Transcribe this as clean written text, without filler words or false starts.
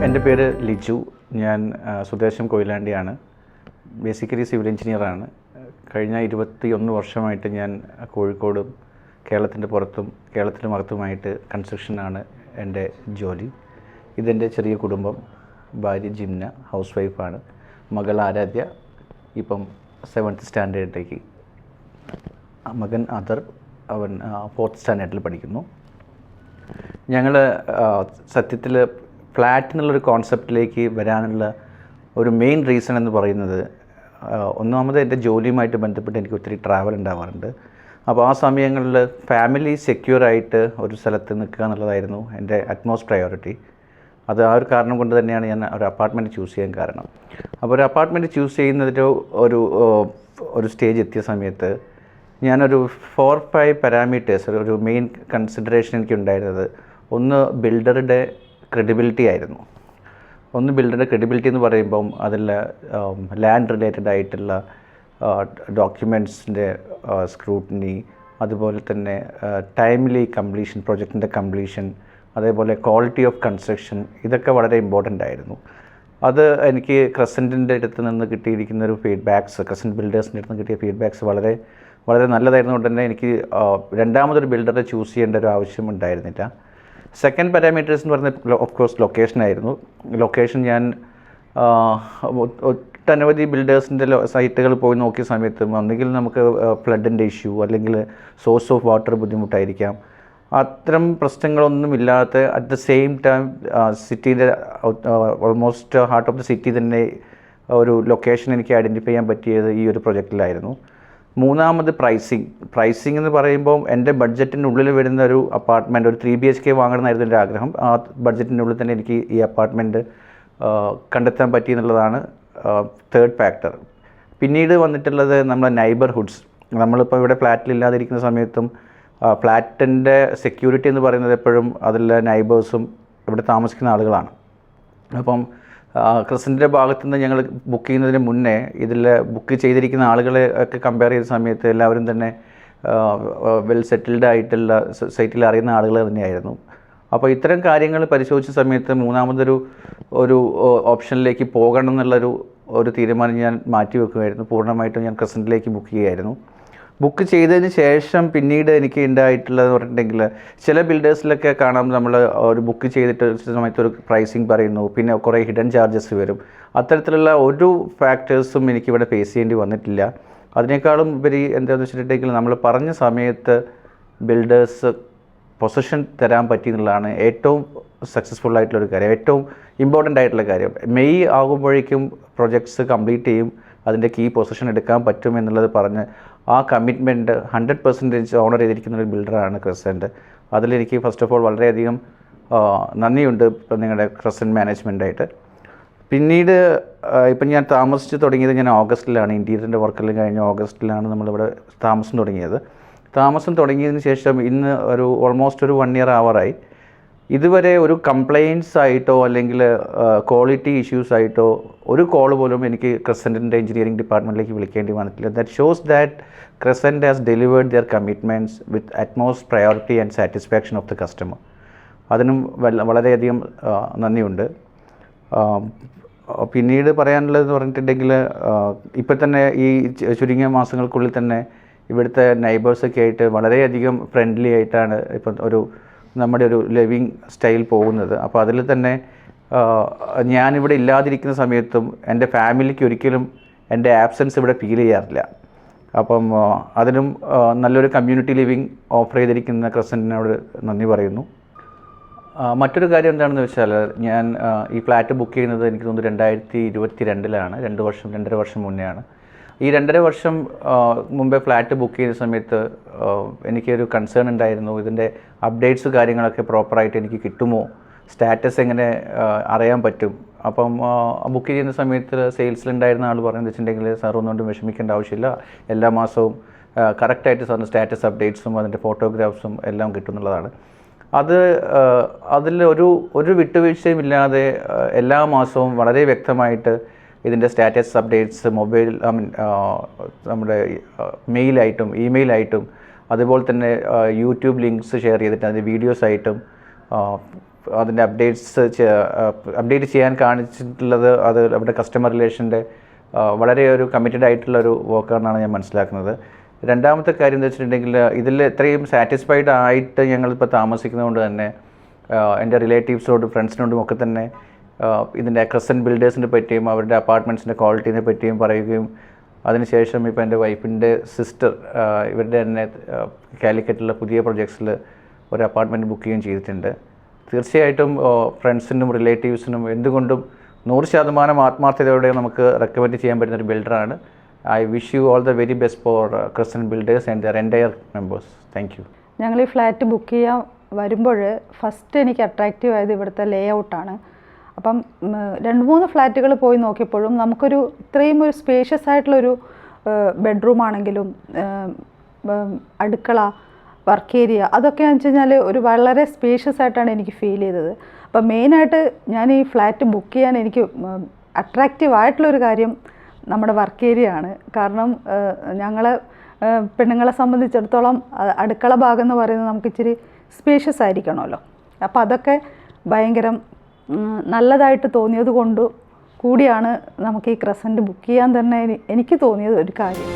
എൻ്റെ പേര് ലിജു. ഞാൻ സ്വദേശം കൊയിലാണ്ടിയാണ്. ബേസിക്കലി സിവിൽ എഞ്ചിനീയറാണ്. കഴിഞ്ഞ 21 വർഷമായിട്ട് ഞാൻ കോഴിക്കോടും കേരളത്തിൻ്റെ പുറത്തും കേരളത്തിൻ്റെ അകത്തുമായിട്ട് കൺസ്ട്രക്ഷനാണ് എൻ്റെ ജോലി. ഇതെൻ്റെ ചെറിയ കുടുംബം. ഭാര്യ ജിംന ഹൗസ് വൈഫാണ്. മകൾ ആരാധ്യ ഇപ്പം 7th സ്റ്റാൻഡേർഡിലേക്ക്. മകൻ അദർ, അവൻ 4th സ്റ്റാൻഡേർഡിൽ പഠിക്കുന്നു. ഞങ്ങൾ സത്യത്തിൽ ഫ്ലാറ്റ് എന്നുള്ളൊരു കോൺസെപ്റ്റിലേക്ക് വരാനുള്ള ഒരു മെയിൻ റീസൺ എന്ന് പറയുന്നത്, ഒന്നാമത് എൻ്റെ ജോലിയുമായിട്ട് ബന്ധപ്പെട്ട് എനിക്ക് ഒത്തിരി ട്രാവൽ ഉണ്ടാവാറുണ്ട്. അപ്പോൾ ആ സമയങ്ങളിൽ ഫാമിലി സെക്യൂറായിട്ട് ഒരു സ്ഥലത്ത് നിൽക്കുക എന്നുള്ളതായിരുന്നു എൻ്റെ അറ്റ്മോസ്റ്റ് പ്രയോറിറ്റി. അത് ആ ഒരു കാരണം കൊണ്ട് തന്നെയാണ് ഞാൻ ഒരു അപ്പാർട്ട്മെൻറ്റ് ചൂസ് ചെയ്യാൻ കാരണം. അപ്പോൾ ഒരു അപ്പാർട്ട്മെൻറ്റ് ചൂസ് ചെയ്യുന്നതിൻ്റെ ഒരു സ്റ്റേജ് എത്തിയ സമയത്ത് ഞാനൊരു 4-5 പാരാമീറ്റേഴ്സ്, ഒരു മെയിൻ കൺസിഡറേഷൻ എനിക്കുണ്ടായിരുന്നത്, ഒന്ന് ബിൽഡറുടെ ക്രെഡിബിലിറ്റി ആയിരുന്നു. ബിൽഡറുടെ ക്രെഡിബിലിറ്റി എന്ന് പറയുമ്പം അതിൽ ലാൻഡ് റിലേറ്റഡ് ആയിട്ടുള്ള ഡോക്യുമെൻറ്റ്സിൻ്റെ സ്ക്രൂട്ടിനി, അതുപോലെ തന്നെ ടൈംലി കംപ്ലീഷൻ, പ്രൊജക്റ്റിൻ്റെ കംപ്ലീഷൻ, അതേപോലെ ക്വാളിറ്റി ഓഫ് കൺസ്ട്രക്ഷൻ, ഇതൊക്കെ വളരെ ഇമ്പോർട്ടൻ്റ് ആയിരുന്നു. അത് എനിക്ക് ക്രസൻറ്റിൻ്റെ അടുത്ത് നിന്ന് കിട്ടിയിരിക്കുന്ന ഒരു ഫീഡ്ബാക്ക്സ്, ക്രസൻറ്റ് ബിൽഡേഴ്സിൻ്റെ അടുത്ത് നിന്ന് കിട്ടിയ ഫീഡ്ബാക്ക്സ് വളരെ വളരെ നല്ലതായിരുന്നുകൊണ്ട് തന്നെ എനിക്ക് രണ്ടാമതൊരു ബിൽഡറെ ചൂസ് ചെയ്യേണ്ട ഒരു ആവശ്യം ഉണ്ടായിരുന്നില്ല. സെക്കൻഡ് പാരാമീറ്റേഴ്സ് എന്ന് പറയുന്നത് ഓഫ് കോഴ്സ് ലൊക്കേഷനായിരുന്നു. ലൊക്കേഷൻ ഞാൻ ഒട്ടനവധി ബിൽഡേഴ്സിൻ്റെ സൈറ്റുകൾ പോയി നോക്കിയ സമയത്തും ഒന്നുകിൽ നമുക്ക് ഫ്ലഡിൻ്റെ ഇഷ്യൂ, അല്ലെങ്കിൽ സോഴ്സ് ഓഫ് വാട്ടർ ബുദ്ധിമുട്ടായിരിക്കാം. അത്തരം പ്രശ്നങ്ങളൊന്നുമില്ലാത്ത അറ്റ് ദ സെയിം ടൈം സിറ്റിയുടെ almost heart of the city തന്നെ ഒരു ലൊക്കേഷൻ എനിക്ക് ഐഡൻറ്റിഫൈ ചെയ്യാൻ പറ്റിയത് ഈ ഒരു പ്രൊജക്റ്റിലായിരുന്നു. മൂന്നാമത് പ്രൈസിങ് എന്ന് പറയുമ്പോൾ എൻ്റെ ബഡ്ജറ്റിനുള്ളിൽ വരുന്ന ഒരു അപ്പാർട്ട്മെൻറ്റ്, ഒരു 3 BHK വാങ്ങണമെന്നായിരുന്നു എൻ്റെ ആഗ്രഹം. ആ ബഡ്ജറ്റിനുള്ളിൽ തന്നെ എനിക്ക് ഈ അപ്പാർട്ട്മെൻറ്റ് കണ്ടെത്താൻ പറ്റി എന്നുള്ളതാണ് തേർഡ് ഫാക്ടർ. പിന്നീട് വന്നിട്ടുള്ളത് നമ്മളെ നൈബർഹുഡ്സ്. നമ്മളിപ്പോൾ ഇവിടെ ഫ്ലാറ്റിലില്ലാതിരിക്കുന്ന സമയത്തും ഫ്ലാറ്റിൻ്റെ സെക്യൂരിറ്റി എന്ന് പറയുന്നത് എപ്പോഴും അതിലെ നൈബേഴ്സും ഇവിടെ താമസിക്കുന്ന ആളുകളാണ്. അപ്പം ക്രസൻറ്റിൻ്റെ ഭാഗത്തു നിന്ന് ഞങ്ങൾ ബുക്ക് ചെയ്യുന്നതിന് മുന്നേ ഇതിൽ ബുക്ക് ചെയ്തിരിക്കുന്ന ആളുകളെ ഒക്കെ കമ്പയർ ചെയ്ത സമയത്ത് എല്ലാവരും തന്നെ വെൽ സെറ്റിൽഡ് ആയിട്ടുള്ള സൈറ്റിൽ അറിയുന്ന ആളുകൾ തന്നെയായിരുന്നു. അപ്പോൾ ഇത്തരം കാര്യങ്ങൾ പരിശോധിച്ച സമയത്ത് മൂന്നാമതൊരു ഓപ്ഷനിലേക്ക് പോകണം എന്നുള്ളൊരു തീരുമാനം ഞാൻ മാറ്റി വെക്കുകയായിരുന്നു. പൂർണ്ണമായിട്ടും ഞാൻ ക്രസൻറ്റിലേക്ക് ബുക്ക് ചെയ്യുകയായിരുന്നു. ബുക്ക് ചെയ്തതിന് ശേഷം പിന്നീട് എനിക്ക് ഉണ്ടായിട്ടുള്ളതെന്ന് പറഞ്ഞിട്ടുണ്ടെങ്കിൽ, ചില ബിൽഡേഴ്സിലൊക്കെ കാണാം നമ്മൾ ഒരു ബുക്ക് ചെയ്തിട്ട് സമയത്ത് ഒരു പ്രൈസിങ് പറയുന്നു, പിന്നെ കുറേ ഹിഡൻ ചാർജസ് വരും. അത്തരത്തിലുള്ള ഒരു ഫാക്ടേഴ്സും എനിക്കിവിടെ ഫേസ് ചെയ്യേണ്ടി വന്നിട്ടില്ല. അതിനേക്കാളും ഉപരി എന്താണെന്ന് വെച്ചിട്ടുണ്ടെങ്കിൽ, നമ്മൾ പറഞ്ഞ സമയത്ത് ബിൽഡേഴ്സ് പൊസിഷൻ തരാൻ പറ്റി എന്നുള്ളതാണ് ഏറ്റവും സക്സസ്ഫുൾ ആയിട്ടുള്ളൊരു കാര്യം, ഏറ്റവും ഇമ്പോർട്ടൻ്റ് ആയിട്ടുള്ള കാര്യം. മെയ് ആകുമ്പോഴേക്കും പ്രൊജക്ട്സ് കംപ്ലീറ്റ് ചെയ്യും, അതിൻ്റെ കീ പൊസിഷൻ എടുക്കാൻ പറ്റും എന്നുള്ളത് പറഞ്ഞ് ആ കമ്മിറ്റ്മെൻറ്റ് 100% ഓണർ ചെയ്തിരിക്കുന്ന ഒരു ബിൽഡറാണ് ക്രസൻറ്റ്. അതിലെനിക്ക് ഫസ്റ്റ് ഓഫ് ഓൾ വളരെയധികം നന്ദിയുണ്ട് നിങ്ങളുടെ ക്രസൻറ്റ് മാനേജ്മെൻറ്റായിട്ട്. പിന്നീട് ഇപ്പം ഞാൻ താമസിച്ച് തുടങ്ങിയത് ഞാൻ ഓഗസ്റ്റിലാണ്. ഇൻറ്റീരിയറിൻ്റെ വർക്കെല്ലാം കഴിഞ്ഞ് ഓഗസ്റ്റിലാണ് നമ്മളിവിടെ താമസം തുടങ്ങിയത്. താമസം തുടങ്ങിയതിന് ശേഷം ഇന്ന് ഓൾമോസ്റ്റ് ഒരു 1 year ആവാറായി. ഇതുവരെ ഒരു കംപ്ലയിൻറ്റ്സ് ആയിട്ടോ അല്ലെങ്കിൽ ക്വാളിറ്റി ഇഷ്യൂസ് ആയിട്ടോ ഒരു കോൾ പോലും എനിക്ക് ക്രസൻറ്റിൻ്റെ എഞ്ചിനീയറിംഗ് ഡിപ്പാർട്ട്മെൻറ്റിലേക്ക് വിളിക്കേണ്ടി വന്നിട്ടില്ല. That shows that Crescent has delivered their commitments with utmost priority and satisfaction of the customer. അതിനും വളരെയധികം നന്ദിയുണ്ട്. പിന്നീട് പറയാനുള്ളതെന്ന് പറഞ്ഞിട്ടുണ്ടെങ്കിൽ, ഇപ്പം തന്നെ ഈ ചുരുങ്ങിയ മാസങ്ങൾക്കുള്ളിൽ തന്നെ ഇവിടുത്തെ നൈബേഴ്സൊക്കെ ആയിട്ട് വളരെയധികം ഫ്രണ്ട്ലി ആയിട്ടാണ് ഇപ്പം നമ്മുടെ ഒരു ലിവിങ് സ്റ്റൈൽ പോകുന്നത്. അപ്പോൾ അതിൽ തന്നെ ഞാനിവിടെ ഇല്ലാതിരിക്കുന്ന സമയത്തും എൻ്റെ ഫാമിലിക്ക് ഒരിക്കലും എൻ്റെ ആബ്സെൻസ് ഇവിടെ ഫീൽ ചെയ്യാറില്ല. അപ്പം അതിനും നല്ലൊരു കമ്മ്യൂണിറ്റി ലിവിങ് ഓഫർ ചെയ്തിരിക്കുന്ന ക്രസൻറ്റിനോട് നന്ദി പറയുന്നു. മറ്റൊരു കാര്യം എന്താണെന്ന് വെച്ചാൽ, ഞാൻ ഈ ഫ്ലാറ്റ് ബുക്ക് ചെയ്യുന്നത് എനിക്ക് തോന്നുന്നു 2022-ലാണ്. 2-2.5 വർഷം മുന്നെയാണ്. ഈ 2.5 വർഷം മുമ്പേ ഫ്ലാറ്റ് ബുക്ക് ചെയ്യുന്ന സമയത്ത് എനിക്കൊരു കൺസേൺ ഉണ്ടായിരുന്നു, ഇതിൻ്റെ അപ്ഡേറ്റ്സ് കാര്യങ്ങളൊക്കെ പ്രോപ്പറായിട്ട് എനിക്ക് കിട്ടുമോ, സ്റ്റാറ്റസ് എങ്ങനെ അറിയാൻ പറ്റും. അപ്പം ബുക്ക് ചെയ്യുന്ന സമയത്ത് സെയിൽസിലുണ്ടായിരുന്ന ആൾ പറയുന്നത് വെച്ചിട്ടുണ്ടെങ്കിൽ, സാർ ഒന്നുകൊണ്ടും വിഷമിക്കേണ്ട ആവശ്യമില്ല, എല്ലാ മാസവും കറക്റ്റായിട്ട് സാറിന് സ്റ്റാറ്റസ് അപ്ഡേറ്റ്സും അതിൻ്റെ ഫോട്ടോഗ്രാഫ്സും എല്ലാം കിട്ടുന്നുള്ളതാണ്. അതിൽ ഒരു വിട്ടുവീഴ്ചയും ഇല്ലാതെ എല്ലാ മാസവും വളരെ വ്യക്തമായിട്ട് ഇതിൻ്റെ സ്റ്റാറ്റസ് അപ്ഡേറ്റ്സ് നമ്മുടെ മെയിലായിട്ടും ഇമെയിലായിട്ടും അതുപോലെ തന്നെ യൂട്യൂബ് ലിങ്ക്സ് ഷെയർ ചെയ്തിട്ട് അതിൻ്റെ വീഡിയോസായിട്ടും അതിൻ്റെ അപ്ഡേറ്റ് ചെയ്യാൻ കാണിച്ചിട്ടുള്ളത് അത് അവിടെ കസ്റ്റമർ റിലേഷൻ്റെ വളരെ ഒരു കമ്മിറ്റഡ് ആയിട്ടുള്ളൊരു വർക്കാണെന്നാണ് ഞാൻ മനസ്സിലാക്കുന്നത്. രണ്ടാമത്തെ കാര്യം എന്താ വെച്ചിട്ടുണ്ടെങ്കിൽ ഇതിൽ ഇത്രയും സാറ്റിസ്ഫൈഡ് ആയിട്ട് ഞങ്ങളിപ്പോൾ താമസിക്കുന്നതുകൊണ്ട് തന്നെ എൻ്റെ റിലേറ്റീവ്സിനോടും ഫ്രണ്ട്സിനോടും ഒക്കെ തന്നെ ഇതിൻ്റെ ക്രസൻറ്റ് ബിൽഡേഴ്സിനെ പറ്റിയും അവരുടെ അപ്പാർട്ട്മെൻറ്റ്സിൻ്റെ ക്വാളിറ്റീനെ പറ്റിയും പറയുകയും അതിനുശേഷം ഇപ്പോൾ എൻ്റെ വൈഫിൻ്റെ സിസ്റ്റർ ഇവരുടെ തന്നെ കാലിക്കറ്റിലുള്ള പുതിയ പ്രൊജക്ട്സിൽ ഒരു അപ്പാർട്ട്മെൻറ്റ് ബുക്ക് ചെയ്യുകയും ചെയ്തിട്ടുണ്ട്. തീർച്ചയായിട്ടും ഫ്രണ്ട്സിനും റിലേറ്റീവ്സിനും എന്തുകൊണ്ടും 100% ആത്മാർത്ഥതയോടെ നമുക്ക് റെക്കമെൻഡ് ചെയ്യാൻ പറ്റുന്നൊരു ബിൽഡറാണ്. I wish you all the very best for Crescent Builders and their entire members. Thank you. ഞങ്ങൾ ഈ ഫ്ലാറ്റ് ബുക്ക് ചെയ്യാൻ വരുമ്പോൾ ഫസ്റ്റ് എനിക്ക് അട്രാക്റ്റീവ് ആയത് ഇവിടുത്തെ ലേ ഔട്ടാണ്. അപ്പം 2-3 ഫ്ലാറ്റുകൾ പോയി നോക്കിയപ്പോഴും നമുക്കൊരു ഇത്രയും ഒരു സ്പേഷ്യസ് ആയിട്ടുള്ളൊരു ബെഡ്റൂം ആണെങ്കിലും അടുക്കള, വർക്ക് ഏരിയ, അതൊക്കെയാണെന്ന് വെച്ച് കഴിഞ്ഞാൽ ഒരു വളരെ സ്പേഷ്യസ് ആയിട്ടാണ് എനിക്ക് ഫീൽ ചെയ്തത്. അപ്പം മെയിനായിട്ട് ഞാൻ ഈ ഫ്ലാറ്റ് ബുക്ക് ചെയ്യാൻ എനിക്ക് അട്രാക്റ്റീവ് ആയിട്ടുള്ളൊരു കാര്യം നമ്മുടെ വർക്ക് ഏരിയ ആണ്. കാരണം ഞങ്ങൾ പെണ്ണുങ്ങളെ സംബന്ധിച്ചിടത്തോളം അടുക്കള ഭാഗം എന്ന് പറയുന്നത് നമുക്ക് ഇച്ചിരി സ്പേഷ്യസ് ആയിരിക്കണമല്ലോ. അപ്പോൾ അതൊക്കെ ഭയങ്കര നല്ലതായിട്ട് തോന്നിയത് കൊണ്ട് കൂടിയാണ് നമുക്ക് ഈ ക്രസൻറ്റ് ബുക്ക് ചെയ്യാൻ തന്നെ എനിക്ക് തോന്നിയത് ഒരു കാര്യം.